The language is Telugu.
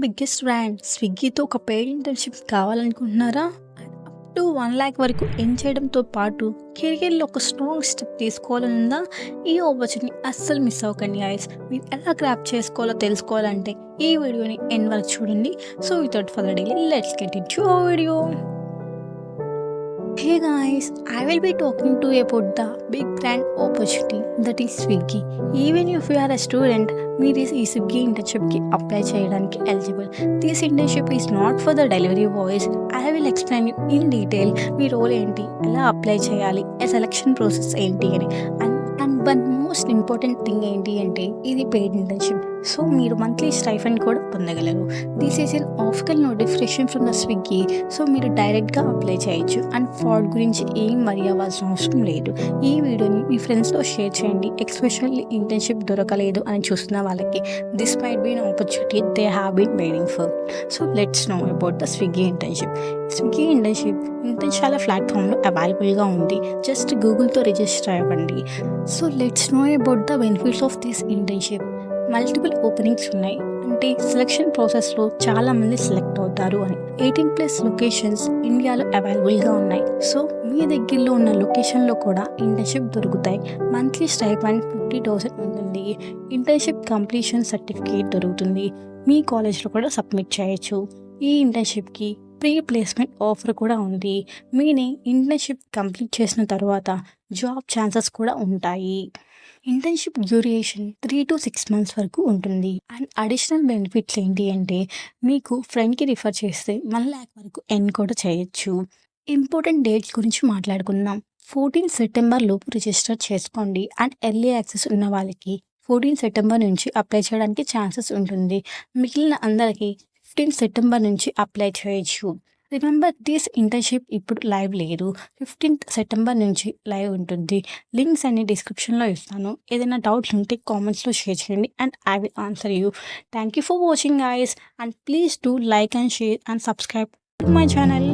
బిగ్గెస్ట్ బ్రాండ్ స్విగ్గీతో ఒక పెయిడ్ ఇంటర్న్‌షిప్ కావాలనుకుంటున్నారా? అప్ టు 1,00,000 వరకు ఎర్న్ చేయడంతో పాటు కెరియర్‌లో ఒక స్ట్రాంగ్ స్టెప్ తీసుకోవాలనుందా? ఈ ఆపర్చునిటీ అస్సలు మిస్ అవ్వకండి గైస్. మీరు ఎలా గ్రాబ్ చేసుకోవాలో తెలుసుకోవాలంటే ఈ వీడియోని ఎండ్ వరకు చూడండి. So without further delay let's get into hour video. Hey guys, I will be talking to you about the big brand opportunity that is Swiggy. Even if you are a student, మీరు ఈ స్విగ్గీ ఇంటర్న్షిప్కి అప్లై చేయడానికి eligible. This internship is not for the delivery boys. I will explain you in detail మీ రోల్ ఏంటి, ఎలా అప్లై చేయాలి, సెలక్షన్ ప్రాసెస్ ఏంటి అని. And one most important thing ఏంటి అంటే ఇది పెయిడ్ ఇంటర్న్షిప్. సో మీరు మంత్లీ స్టైఫండ్ కూడా పొందగలరు. This is an official notification from the Swiggy. So మీరు డైరెక్ట్గా అప్లై చేయొచ్చు అండ్ ఫ్రాడ్ గురించి ఏం వరి అవ్వాల్సిన అవసరం లేదు. ఈ వీడియోని మీ ఫ్రెండ్స్తో షేర్ చేయండి, ఎస్పెషల్లీ ఇంటర్న్షిప్ దొరకలేదు అని చూస్తున్న వాళ్ళకి. This might be an opportunity they have been waiting for. So let's know about the Swiggy internship. Swiggy internship చాలా ప్లాట్ఫామ్లో అవైలబుల్గా ఉంది. జస్ట్ గూగుల్తో రిజిస్టర్ అవ్వండి. So let's know about the benefits of this internship. Multiple openings ఉన్నాయి, అంటే సెలక్షన్ ప్రాసెస్లో చాలామంది సెలెక్ట్ అవుతారు అని. 18+ లొకేషన్స్ ఇండియాలో అవైలబుల్గా ఉన్నాయి. సో మీ దగ్గరలో ఉన్న లొకేషన్లో కూడా ఇంటర్న్షిప్ దొరుకుతాయి. మంత్లీ స్టైపెండ్ 50,000 ఉంటుంది. ఇంటర్న్షిప్ కంప్లీషన్ సర్టిఫికేట్ దొరుకుతుంది. మీ కాలేజ్లో కూడా సబ్మిట్ చేయొచ్చు. ఈ ఇంటర్న్షిప్కి ప్రీ ప్లేస్మెంట్ ఆఫర్ కూడా ఉంది. మీని ఇంటర్న్షిప్ కంప్లీట్ చేసిన తర్వాత జాబ్ ఛాన్సెస్ కూడా ఉంటాయి. ఇంటర్న్షిప్ డ్యూరేషన్ 3 to 6 months వరకు ఉంటుంది. అండ్ అడిషనల్ బెనిఫిట్స్ ఏంటి అంటే మీకు ఫ్రెండ్కి రిఫర్ చేస్తే 1,00,000 వరకు ఎర్న్ కూడా చేయొచ్చు. ఇంపార్టెంట్ డేట్స్ గురించి మాట్లాడుకుందాం. 14 సెప్టెంబర్ లోపు రిజిస్టర్ చేసుకోండి. అండ్ ఎర్లీ యాక్సెస్ ఉన్న వాళ్ళకి 14 సెప్టెంబర్ నుంచి అప్లై చేయడానికి ఛాన్సెస్ ఉంటుంది. మిగిలిన అందరికీ 15 సెప్టెంబర్ నుంచి అప్లై చేయొచ్చు. రిమెంబర్ దిస్ ఇంటర్న్షిప్ ఇప్పుడు లైవ్ లేదు. 15th సెప్టెంబర్ నుంచి లైవ్ ఉంటుంది. లింక్స్ అన్ని డిస్క్రిప్షన్లో ఇస్తాను. ఏదైనా డౌట్స్ ఉంటే కామెంట్స్లో షేర్ చేయండి and I will answer you. Thank you for watching guys and please do like and share and subscribe to my channel.